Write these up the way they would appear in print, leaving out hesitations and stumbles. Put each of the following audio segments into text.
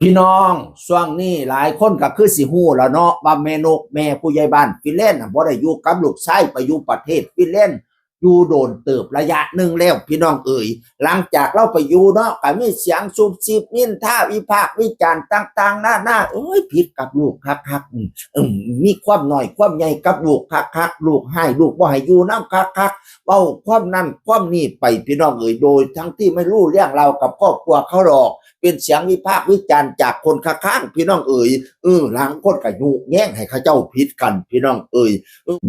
พี่น้องช่วงนี้หลายคนก็คือสิฮู้แล้วเนาะว่าแม่นกแม่ผู้ใหญ่บ้านฟินแลนด์บ่ได้อยู่กับลูกชายไปอยู่ประเทศฟินแลนด์อยู่โดนเติบระยะหนึ่งแล้วพี่น้องเอ๋ยหลังจากเราไปอยู่เนาะก็มีเสียงซุบซิบนินทาวิพากษ์วิจารณ์ต่างๆหน้าเอ้ยผิดกับลูกคักๆมีความน้อยความใหญ่กับลูกคักๆลูกให้ลูกบ่ให้อยู่นำคักๆเว้าความนั้นความนี้ไปพี่น้องเอ๋ยโดยทั้งที่ไม่รู้เรื่องราวกับครอบครัวเขาหรอกเป็นเสียงวิพากษ์วิจารณ์จากคนข้างๆพี่น้องเอ๋ยหลังคนก็ยุแย่งให้เขาเจ้าผิดกันพี่น้องเอ๋ย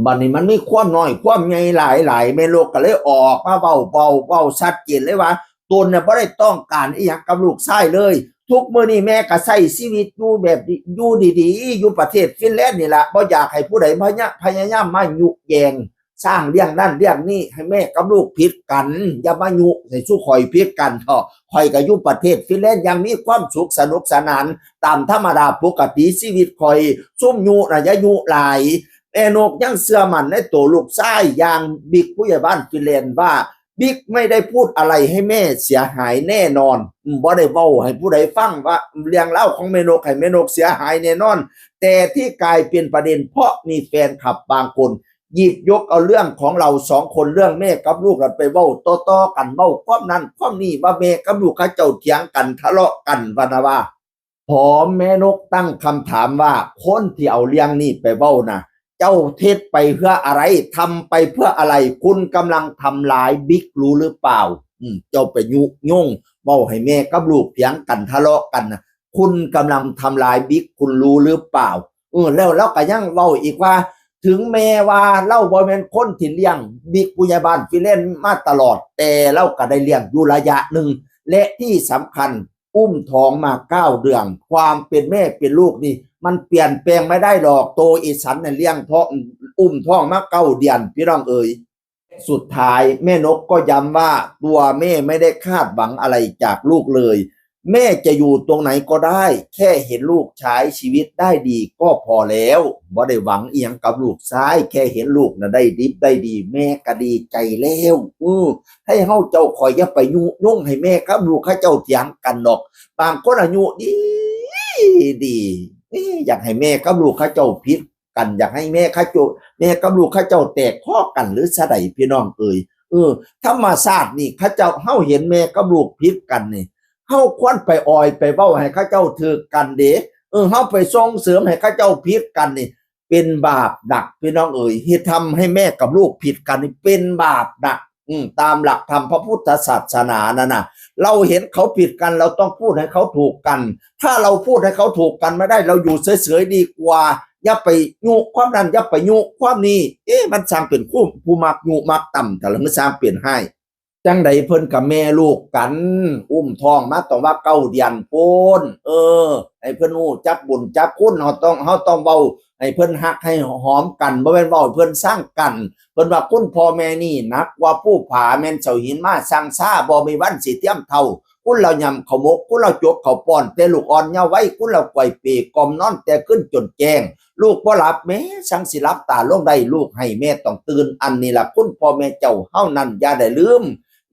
บัดนี้มันมีความน้อยความใหญ่หลายแม่โลกก็เลยออกมาเว้าชัดเจนเลยว่าตนเนี่ยบ่ได้ต้องการอีหยังกับลูกชายเลยทุกมื้อนี้แม่ก็ใช้ชีวิตอยู่แบบอยู่ดีๆอยู่ประเทศฟินแลนด์นี่ล่ะบ่อยากให้ผู้ใดพยายามมายุแยงสร้างเรื่องนั่นเรื่องนี้ให้แม่กับลูกผิดกันอย่ามายุให้สู้ข่อยผิดกันเถาะข่อยก็อยู่ประเทศฟินแลนด์ยังมีความสุขสนุกสนานตามธรรมดาปกติชีวิตข่อยซุ่มยุน่ะอย่ายุหลายแม่นกยังเชื่อมั่นในตัวลูกชายอย่างบิ๊กผู้ใหญ่บ้านฟินแลนด์ว่าบิ๊กไม่ได้พูดอะไรให้แม่เสียหายแน่นอนบ่ได้เว้าให้ผู้ใดฟังว่าเรื่องเล่าของแม่นกให้แม่นกเสียหายแน่นอนแต่ที่กลายเป็นประเด็นเพราะมีแฟนคลับบางคนหยิบยกเอาเรื่องของเราสองคนเรื่องแม่กับลูกกันไปเว้าต่อๆกันเว้าความนั้นความนี้ว่าแม่กับลูกเขาเจ้าเถียงกันทะเลาะกันว่านะว่าพอแม่นกตั้งคำถามว่าคนที่เอาเรื่องนี้ไปเว้านะเจ้าเทศไปเพื่ออะไรทำไปเพื่ออะไรคุณกำลังทำลายบิ๊กรู้หรือเปล่าเจ้าไปยุยงเว้าให้แม่กับลูกเถียงกันทะเลาะกันนะคุณกำลังทำลายบิ๊กคุณรู้หรือเปล่าแล้วก็ยังเว้าอีกว่าถึงแม้ว่าเล่าบ่แม่นคนที่เลี้ยงบิ๊กผู้ใหญ่บ้านฟินแลนด์มาตลอดแต่เล่าก็ได้เลี้ยงอยู่ระยะหนึ่งและที่สำคัญอุ้มท้องมา9 เดือนความเป็นแม่เป็นลูกนี่มันเปลี่ยนแปลงไม่ได้หรอกโตอีสันเนี่ยเลี้ยงท้องอุ้มท้องมา9 เดือนพี่น้องเอ๋ยสุดท้ายแม่นกก็ย้ำว่าตัวแม่ไม่ได้คาดหวังอะไรจากลูกเลยแม่จะอยู่ตรงไหนก็ได้แค่เห็นลูกใช้ชีวิตได้ดีก็พอแล้วบ่ได้หวังเอียงกับลูกชายแค่เห็นลูกนะได้ดิบได้ดีแม่ก็ดีใจแล้วให้เฮาเจ้าคอยอย่าไปยุ่งให้แม่กับลูกเขาเจ้าเถียงกันดอกบางคนอายุดีอยากให้แม่กับลูกเขาเจ้าผิดกันอยากให้แม่กับลูกเขาเจ้าแตกข้อกันหรือซะใดพี่น้องเอ่ยธรรมชาตินี่เขาเจ้าเฮาเห็นแม่กับลูกผิดกันนี่เฮาควรไปออยไปเว้าให้เขาเจ้าถือกันเด้เฮาไปส่งเสริมให้เขาเจ้าผิดกันนี่เป็นบาปหนักพี่น้องเอ๋ยที่ทำให้แม่กับลูกผิดกันนี่เป็นบาปหนักตามหลักธรรมพระพุทธศาสนานั่นน่ะเราเห็นเขาผิดกันเราต้องพูดให้เขาถูกกันถ้าเราพูดให้เขาถูกกันไม่ได้เราอยู่เฉยๆดีกว่าอย่าไปยุความนั้นอย่าไปยุความนี้มันสร้างเป็นผู้มักยุมักต่ำแต่ละมันสร้างเปลี่ยนให้จังใดเพิ่นกับแม่ลูกกันอุ้มท้องมาต้องว่า9 เดือนพูนให้เพิ่นฮู้จักบุญจักคุณเฮาต้องเว้าให้เพิ่นฮักให้หอมกันบ่แม่นเว้าให้เพิ่นสร้างกันเพิ่นว่าคุณพ่อแม่นี่หนักกว่าผู้ผาแม่นเสาหินมาสร้างซาบ่มีวันสิเทียมเท่าคุณเรายำข้าวหมกคุณเราจกข้าวป้อนแต่ลูกอ่อนเยาว์ไว้คุณเราไกวเปกล่อมนอนแต่ขึ้นจนแจ้งลูกบ่หลับแม้สังสิหลับตาลงได้ลูกให้แม่ต้องตื่นอันนี้ล่ะคุณพ่อแม่เจ้าเฮานั้นอย่าได้ลืม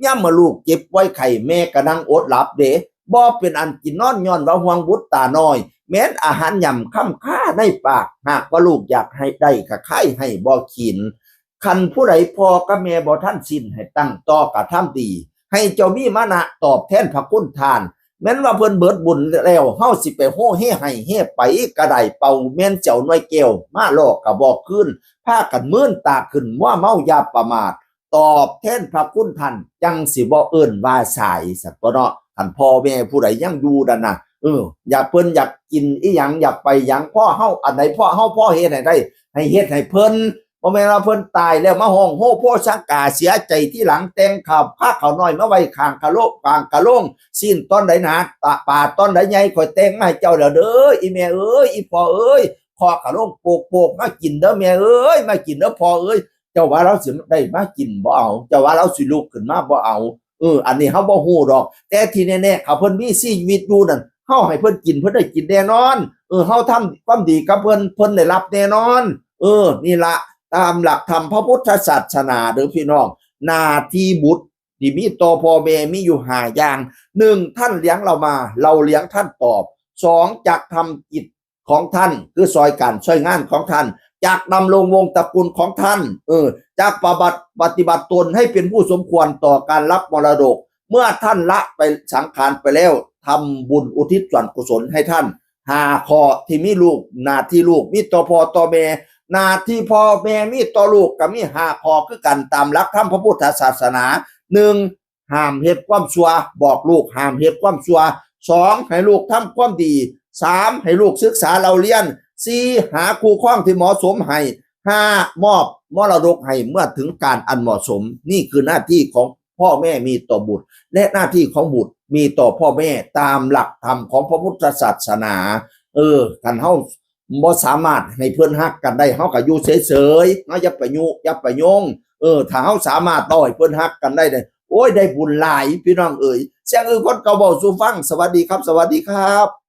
ย่ำมาลูกเจ็บไว้ไข่แม่กระนั่งอดหลับเด้บ่เป็นอันกินนอนย้อนว่าห่วงบุตรตาน้อยแม้นอาหารย่ำค่ำค่าในปากหากว่าลูกอยากให้ได้ก็ไข่ให้บ่ขินคันผู้ใดพอกับแม่บ่ท่านสิ้นให้ตั้งต่อกระทำดีให้เจ้ามีมานะตอบแทนพระคุณทานแม้นว่าเพิ่นเบิดบุญแล้วเฮาสิไปโห่เฮ่ให้เฮ่ไปกระไดเป่าแม่นเจ้าน้อยแก้วมาลอกกระบอกขึ้นพากันมื่นตาขึ้นว่าเมายาประมาทตอบแทนพระคุณท่านจังสิบ่เอิ้นว่าสายสัตว์เนาะท่านพ่อแม่ผู้ใดยังอยู่นั่นน่ะอยากเพิ่นอยากกินอีหยังอยากไปหยังพ่อเฮาอันไหนพ่อเฮ็ดให้ได้ให้เฮ็ดให้เพิ่นบ่แม่นว่าเพิ่นตายแล้วมาห้องโฮพ่อสังกาเสียใจที่หลังแต่งข้าวพาข้าวน้อยมาไว้ข้างกะโลงสิ้นตอนใดนะป่าตอนใดใหญ่ข่อยแต่งมาให้เจ้าแล้วเด้ออีแม่เอ้ยอีพ่อเอ้ยขอกะโลงโปกมากินเด้อแม่เอ้ยมากินเด้อพ่อเอ้ยเจ้าว่าเราสิได้มากินบ่เอาเจ้าว่าเราสิลุกขึ้นมาบ่เอาอันนี้เฮาบ่ฮู้ดอกแต่ที่แน่ๆเขาเพิ่นมีชีวิตอยู่นั่นเฮาให้เพิ่นกินเพิ่นได้กินแน่นอนเฮาทำความดีกับเพิ่นได้รับแน่นอนนี่ล่ะตามหลักธรรมพระพุทธศาสนาเด้อพี่น้องหน้าที่บุตรที่มีต่อพ่อแม่มีอยู่5อย่าง1ท่านเลี้ยงเรามาเราเลี้ยงท่านตอบ 2จากทำกิจของท่านคือซอยการช่วยงานของท่านจากดำรงวงตระกูลของท่านจากปฏิบัติตนให้เป็นผู้สมควรต่อการรับมรดกเมื่อท่านละไปสังขารไปแล้วทำบุญอุทิศส่วนกุศลให้ท่าน5ข้อที่มีลูกหน้าที่ลูกมีต่อพ่อต่อแม่หน้าที่พ่อแม่มีต่อลูกก็มี5ข้อคือกันตามหลักธรรมพระพุทธศาสนา1ห้ามเฮ็ดความชั่วบอกลูกห้ามเฮ็ดความชั่ว2ให้ลูกทำความดี3ให้ลูกศึกษาเราเรียน4หาคู่ครองที่เหมาะสมให้5มอบมรดกให้เมื่อถึงการอันเหมาะสมนี่คือหน้าที่ของพ่อแม่มีต่อบุตรและหน้าที่ของบุตรมีต่อพ่อแม่ตามหลักธรรมของพระพุทธศาสนากันเฮาบ่สามารถให้เพิ่นฮักกันได้เฮาก็อยู่เฉยๆเฮาอย่าไปยุอย่าไปยงถ้าเฮาสามารถต่อให้เพิ่นฮักกันได้โอ้ยได้บุญหลายพี่น้องเอ๋ยเสียงคนเก่าเว้าสู่ฟังสวัสดีครับสวัสดีครับ